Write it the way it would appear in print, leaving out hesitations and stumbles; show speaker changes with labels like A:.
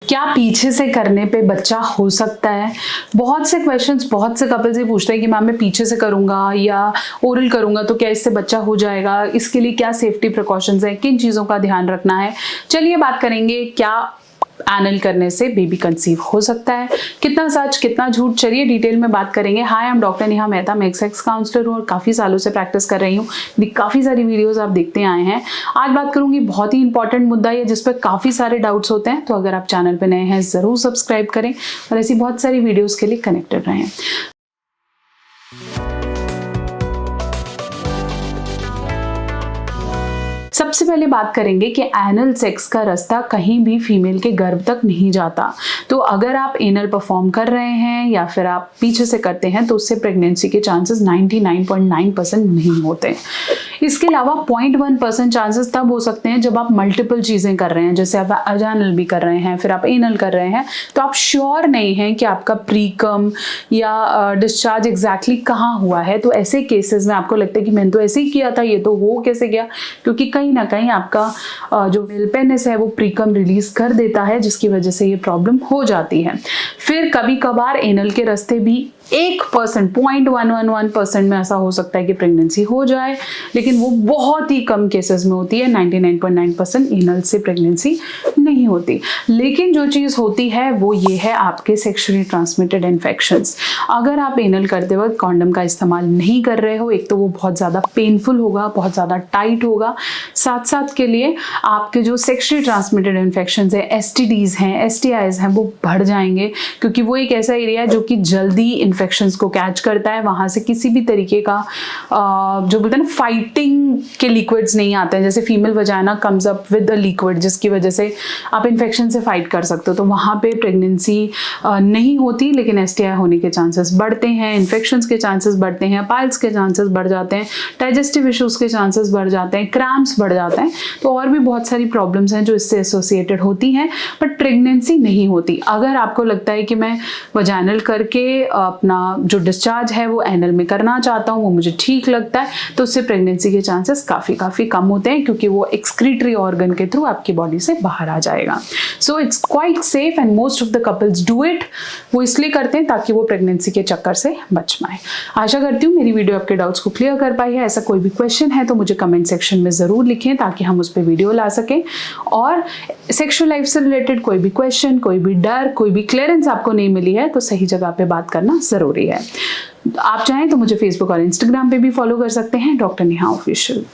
A: क्या पीछे से करने पे बच्चा हो सकता है? बहुत से क्वेश्चंस बहुत से कपल्स ये पूछते हैं कि मैम मैं पीछे से करूंगा या ओरल करूंगा तो क्या इससे बच्चा हो जाएगा? इसके लिए क्या सेफ्टी प्रिकॉशंस हैं? किन चीज़ों का ध्यान रखना है? चलिए बात करेंगे क्या एनल करने से बेबी कंसीव हो सकता है, कितना सच कितना झूठ, चलिए डिटेल में बात करेंगे। Hi, I am doctor Neha Mehta, मैं एक सेक्स काउंसलर हूँ और काफ़ी सालों से प्रैक्टिस कर रही हूँ। काफ़ी सारी वीडियोस आप देखते आए हैं। आज बात करूंगी बहुत ही इंपॉर्टेंट मुद्दा है जिस पर काफ़ी सारे डाउट्स होते हैं, तो अगर आप चैनल पर नए हैं ज़रूर सब्सक्राइब करें और ऐसी बहुत सारी वीडियोज़ के लिए कनेक्टेड रहें। सबसे पहले बात करेंगे कि एनल सेक्स का रास्ता कहीं भी फीमेल के गर्भ तक नहीं जाता। तो अगर आप एनल परफॉर्म कर रहे हैं या फिर आप पीछे से करते हैं तो उससे प्रेगनेंसी के चांसेस 99.9% नहीं होते। इसके अलावा 0.1% चांसेस तब हो सकते हैं जब आप मल्टीपल चीज़ें कर रहे हैं, जैसे आप अजानल भी कर रहे हैं फिर आप एनल कर रहे हैं, तो आप श्योर नहीं हैं कि आपका प्रीकम या डिस्चार्ज एग्जैक्टली कहाँ हुआ है। तो ऐसे केसेस में आपको लगता है कि मैंने तो ऐसे ही किया था, ये तो हो कैसे गया? क्योंकि कहीं ना कहीं आपका जो मेल पेनिस है वो प्रीकम रिलीज कर देता है, जिसकी वजह से ये प्रॉब्लम हो जाती है। फिर कभी कभार एनल के रास्ते भी 1% 0.111% में ऐसा हो सकता है कि प्रेगनेंसी हो जाए, लेकिन वो बहुत ही कम केसेस में होती है। 99.9% एनल से प्रेगनेंसी नहीं होती। लेकिन जो चीज़ होती है वो ये है आपके सेक्सुअली ट्रांसमिटेड इन्फेक्शंस। अगर आप एनल करते वक्त कॉन्डम का इस्तेमाल नहीं कर रहे हो, एक तो वो बहुत ज़्यादा पेनफुल होगा, बहुत ज़्यादा टाइट होगा, साथ साथ के लिए आपके जो सेक्सुअली ट्रांसमिटेड इन्फेक्शंस है, STDs हैं, STIs हैं, वो बढ़ जाएंगे, क्योंकि वो एक ऐसा एरिया है जो कि जल्दी इन्फेक्शंस को कैच करता है। वहाँ से किसी भी तरीके का जो बोलते हैं ना फाइटिंग के लिक्विड्स नहीं आते हैं। जैसे female vagina comes up with the liquid, जिसकी वजह से आप इन्फेक्शन से फाइट कर सकते हो। तो वहाँ पे प्रेगनेंसी नहीं होती, लेकिन STI होने के चांसेस बढ़ते हैं, इन्फेक्शंस के चांसेस बढ़ते हैं, पाइल्स के चांसेस बढ़ जाते हैं, डाइजेस्टिव इश्यूज के चांसेस बढ़ जाते हैं, क्रैम्प्स बढ़ जाते हैं। तो और भी बहुत सारी प्रॉब्लम्स हैं जो इससे एसोसिएटेड होती हैं, बट प्रेगनेंसी नहीं होती। अगर आपको लगता है कि मैं वजाइनल करके अपना जो डिस्चार्ज है वो एनल में करना चाहता हूँ, वो मुझे ठीक लगता है, तो उससे प्रेगनेंसी के चांसेस काफ़ी कम होते हैं, क्योंकि वो एक्सक्रीटरी ऑर्गन के थ्रू आपकी बॉडी से बाहर आ जाएगा। So it's quite safe and most of the couples do it. वो इसलिए करते हैं ताकि वो प्रेगनेंसी के चक्कर से बच पाए। आशा करती हूँ मेरी वीडियो आपके डाउट्स को क्लियर कर पाई है। ऐसा कोई भी क्वेश्चन है तो मुझे कमेंट सेक्शन में ज़रूर लिखें ताकि हम उस पर वीडियो ला सकें। और सेक्सुअल लाइफ से रिलेटेड कोई भी क्वेश्चन, कोई भी डर, कोई भी क्लियरेंस आपको नहीं मिली है तो सही जगह पे बात करना ज़रूरी है। आप चाहें तो मुझे फेसबुक और इंस्टाग्राम पे भी फॉलो कर सकते हैं, डॉक्टर नेहा ऑफिशियल।